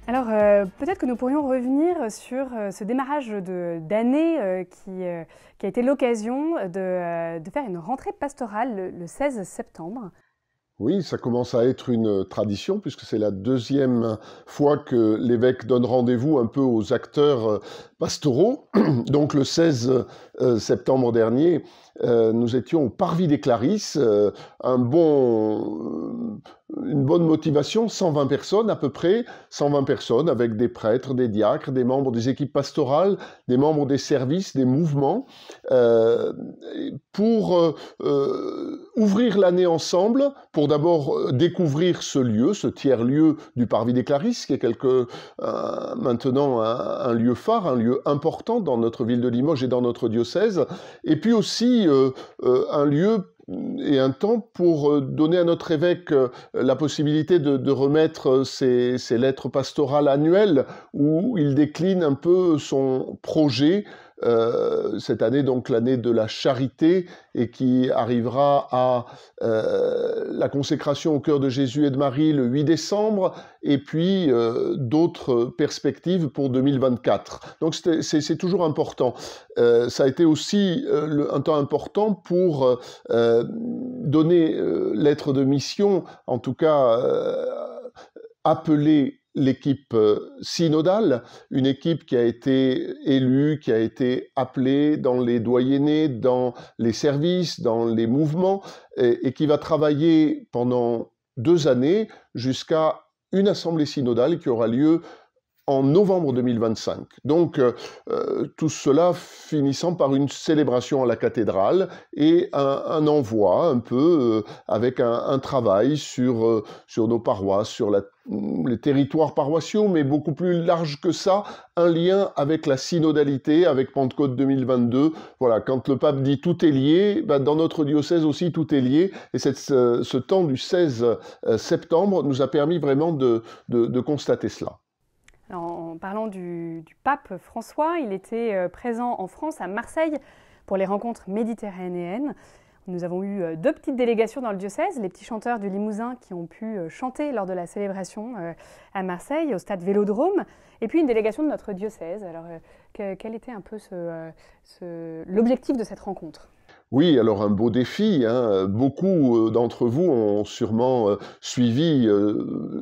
Alors, peut-être que nous pourrions revenir sur ce démarrage d'année qui a été l'occasion de faire une rentrée pastorale le 16 septembre. Oui, ça commence à être une tradition puisque c'est la deuxième fois que l'évêque donne rendez-vous un peu aux acteurs pastoraux. Donc le 16 septembre dernier, nous étions au Parvis des Clarisses, une bonne motivation, 120 personnes à peu près, 120 personnes avec des prêtres, des diacres, des membres des équipes pastorales, des membres des services, des mouvements, pour ouvrir l'année ensemble, pour d'abord découvrir ce lieu, ce tiers-lieu du Parvis des Clarisses, qui est maintenant un lieu phare, un lieu important dans notre ville de Limoges et dans notre diocèse, et puis aussi un lieu et un temps pour donner à notre évêque la possibilité de remettre ses lettres pastorales annuelles où il décline un peu son projet, cette année donc l'année de la charité et qui arrivera à la consécration au cœur de Jésus et de Marie le 8 décembre et puis d'autres perspectives pour 2024. Donc c'est toujours important. Ça a été aussi un temps important pour donner lettre de mission, en tout cas appeler l'équipe synodale, une équipe qui a été élue, qui a été appelée dans les doyennés, dans les services, dans les mouvements, et qui va travailler pendant 2 années jusqu'à une assemblée synodale qui aura lieu en novembre 2025. Donc, tout cela finissant par une célébration à la cathédrale et un envoi un peu avec un travail sur nos paroisses, sur les territoires paroissiaux, mais beaucoup plus large que ça, un lien avec la synodalité, avec Pentecôte 2022. Voilà, quand le pape dit tout est lié, ben dans notre diocèse aussi tout est lié. Et ce temps du 16 septembre nous a permis vraiment de constater cela. Alors, en parlant du pape François, il était présent en France, à Marseille, pour les rencontres méditerranéennes. Nous avons eu 2 petites délégations dans le diocèse, les petits chanteurs du Limousin qui ont pu chanter lors de la célébration à Marseille, au stade Vélodrome, et puis une délégation de notre diocèse. Alors, quel était un peu l'objectif de cette rencontre ? Oui, alors un beau défi, hein. Beaucoup d'entre vous ont sûrement suivi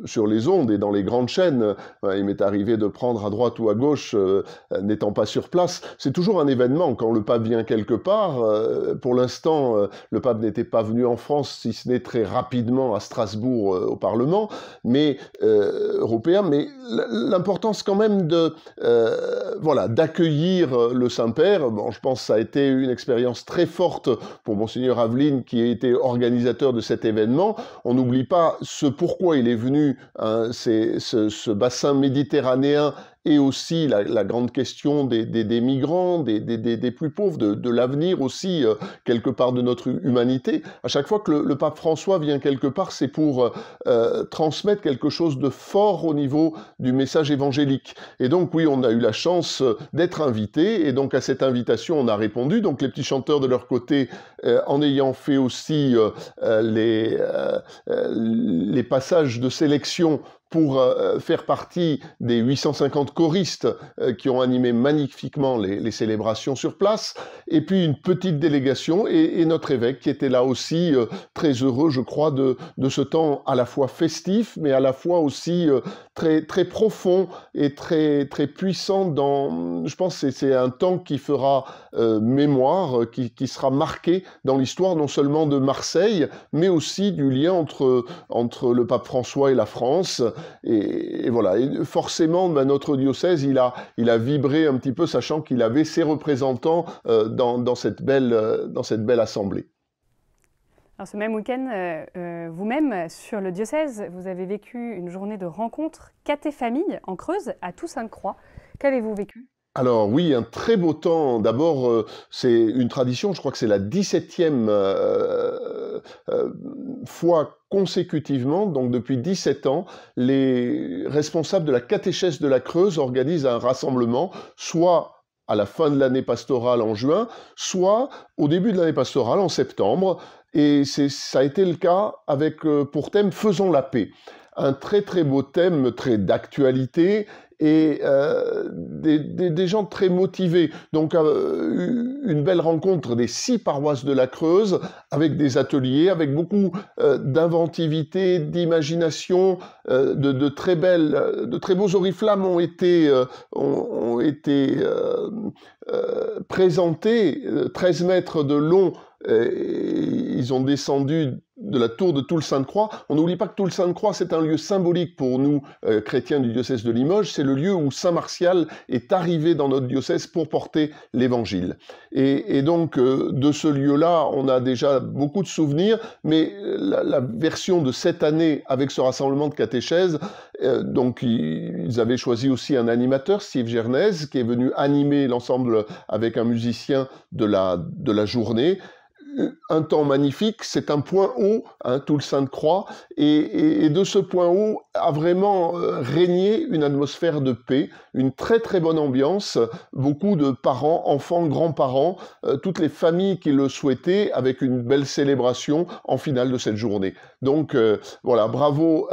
sur les ondes et dans les grandes chaînes. Il m'est arrivé de prendre à droite ou à gauche, n'étant pas sur place. C'est toujours un événement quand le pape vient quelque part. Pour l'instant, le pape n'était pas venu en France, si ce n'est très rapidement à Strasbourg au Parlement, mais européen. Mais l'importance quand même d'accueillir le Saint-Père. Bon, je pense que ça a été une expérience très forte pour Monseigneur Aveline qui a été organisateur de cet événement. On n'oublie pas ce pourquoi il est venu, hein, ce bassin méditerranéen et aussi la grande question des migrants, des plus pauvres, de l'avenir aussi, quelque part de notre humanité. À chaque fois que le pape François vient quelque part, c'est pour transmettre quelque chose de fort au niveau du message évangélique. Et donc oui, on a eu la chance d'être invités, et donc à cette invitation, on a répondu. Donc les petits chanteurs de leur côté, en ayant fait aussi les passages de sélection pour faire partie des 850 choristes qui ont animé magnifiquement les célébrations sur place, et puis une petite délégation, et notre évêque qui était là aussi très heureux, je crois, de ce temps à la fois festif, mais à la fois aussi très, très profond et très, très puissant. Je pense que c'est un temps qui fera mémoire, qui sera marqué dans l'histoire non seulement de Marseille, mais aussi du lien entre le pape François et la France. Et voilà, et forcément, notre diocèse, il a vibré un petit peu, sachant qu'il avait ses représentants dans cette belle assemblée. Alors, ce même week-end, vous-même, sur le diocèse, vous avez vécu une journée de rencontre caté-famille en Creuse, à Toussaint-Croix. Qu'avez-vous vécu ? Alors oui, un très beau temps. D'abord, c'est une tradition, je crois que c'est la 17e fois consécutivement, donc depuis 17 ans, les responsables de la catéchèse de la Creuse organisent un rassemblement, soit à la fin de l'année pastorale en juin, soit au début de l'année pastorale en septembre. Et ça a été le cas avec pour thème « Faisons la paix ». un très très beau thème, très d'actualité, et des gens très motivés. Donc une belle rencontre des 6 paroisses de la Creuse, avec des ateliers, avec beaucoup d'inventivité, d'imagination, de très beaux oriflammes ont été présentés, 13 mètres de long. Ils ont descendu de la tour de Toul-Sainte-Croix. On n'oublie pas que Toul-Sainte-Croix, c'est un lieu symbolique pour nous, chrétiens du diocèse de Limoges. C'est le lieu où Saint Martial est arrivé dans notre diocèse pour porter l'Évangile. Et donc, de ce lieu-là, on a déjà beaucoup de souvenirs, mais la version de cette année, avec ce rassemblement de catéchèses, donc ils avaient choisi aussi un animateur, Steve Gernez, qui est venu animer l'ensemble avec un musicien de la journée. Un temps magnifique, c'est un point haut, hein, Toul-Sainte-Croix, et de ce point haut a vraiment régné une atmosphère de paix, une très très bonne ambiance, beaucoup de parents, enfants, grands-parents, toutes les familles qui le souhaitaient, avec une belle célébration en finale de cette journée. Donc voilà, bravo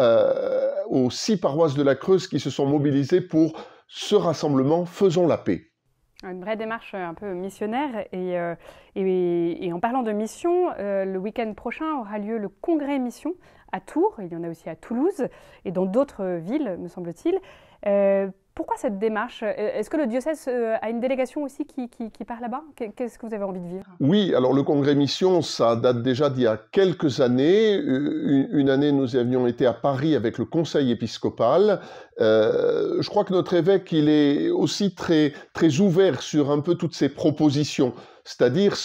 aux 6 paroisses de la Creuse qui se sont mobilisées pour ce rassemblement Faisons la paix. Une vraie démarche un peu missionnaire. Et en parlant de mission, le week-end prochain aura lieu le congrès mission à Tours. Il y en a aussi à Toulouse et dans d'autres villes, me semble-t-il. Pourquoi cette démarche? Est-ce que le diocèse a une délégation aussi qui part là-bas? Qu'est-ce que vous avez envie de vivre? Oui, alors le congrès mission, ça date déjà d'il y a quelques années. Une année, nous avions été à Paris avec le conseil épiscopal. Je crois que notre évêque, il est aussi très, très ouvert sur un peu toutes ces propositions. C'est-à-dire,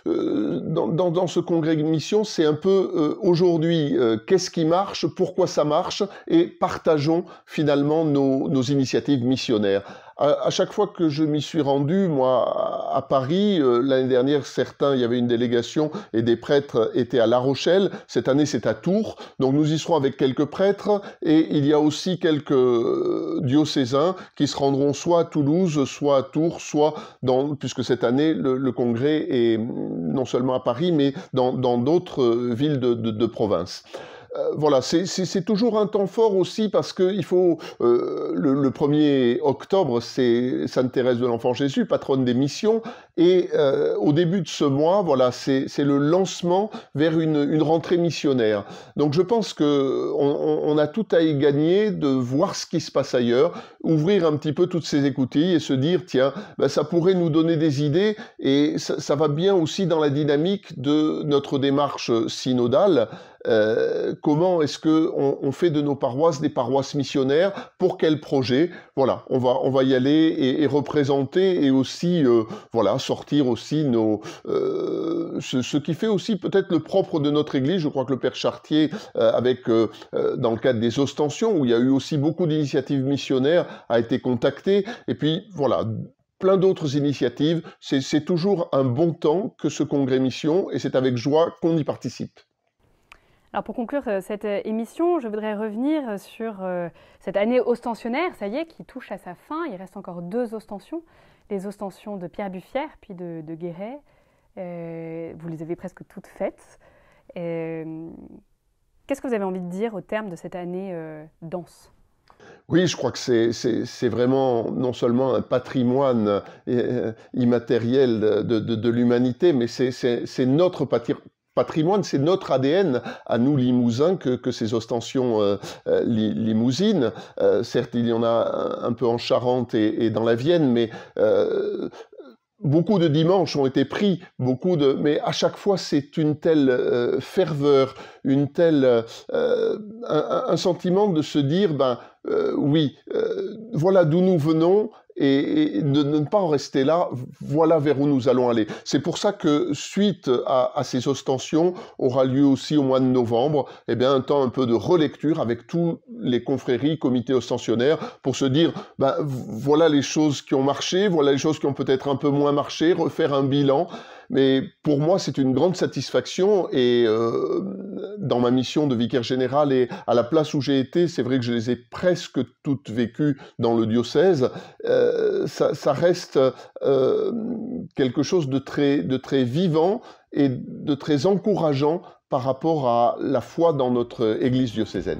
dans ce congrès de mission, c'est un peu aujourd'hui, qu'est-ce qui marche, pourquoi ça marche, et partageons finalement nos initiatives missionnaires. À chaque fois que je m'y suis rendu, moi, à Paris, l'année dernière, il y avait une délégation et des prêtres étaient à La Rochelle. Cette année, c'est à Tours. Donc, nous y serons avec quelques prêtres et il y a aussi quelques diocésains qui se rendront soit à Toulouse, soit à Tours, puisque cette année, le congrès est non seulement à Paris, mais dans d'autres villes de province. Voilà, c'est toujours un temps fort aussi parce que il faut le 1er octobre, c'est Sainte Thérèse de l'Enfant Jésus, patronne des missions, et au début de ce mois, voilà, c'est le lancement vers une rentrée missionnaire. Donc je pense que on a tout à y gagner de voir ce qui se passe ailleurs, ouvrir un petit peu toutes ces écoutilles et se dire tiens, ben, ça pourrait nous donner des idées et ça va bien aussi dans la dynamique de notre démarche synodale. Comment est-ce qu'on fait de nos paroisses des paroisses missionnaires? Pour quel projet? Voilà, on va y aller et représenter et aussi voilà, sortir aussi ce qui fait aussi peut-être le propre de notre Église. Je crois que le Père Chartier, dans le cadre des ostensions, où il y a eu aussi beaucoup d'initiatives missionnaires, a été contacté. Et puis voilà, plein d'autres initiatives. C'est toujours un bon temps que ce congrès mission et c'est avec joie qu'on y participe. Alors pour conclure cette émission, je voudrais revenir sur cette année ostensionnaire, ça y est, qui touche à sa fin. Il reste encore 2 ostensions, les ostensions de Pierre Buffière puis de Guéret. Vous les avez presque toutes faites. Qu'est-ce que vous avez envie de dire au terme de cette année dense? Oui, je crois que c'est vraiment non seulement un patrimoine immatériel de l'humanité, mais c'est notre patrimoine, c'est notre ADN à nous Limousins que ces ostensions limousines. Certes, il y en a un peu en Charente et dans la Vienne, mais beaucoup de dimanches ont été pris, mais à chaque fois c'est une telle ferveur, un sentiment de se dire oui, voilà d'où nous venons. Et de ne pas en rester là, voilà vers où nous allons aller. C'est pour ça que, suite à ces ostensions, aura lieu aussi au mois de novembre, un temps un peu de relecture avec tous les confréries, comités ostensionnaires, pour se dire, voilà les choses qui ont marché, voilà les choses qui ont peut-être un peu moins marché, refaire un bilan. Mais pour moi, c'est une grande satisfaction et dans ma mission de vicaire général et à la place où j'ai été, c'est vrai que je les ai presque toutes vécues dans le diocèse. Ça reste quelque chose de très vivant et de très encourageant par rapport à la foi dans notre Église diocésaine.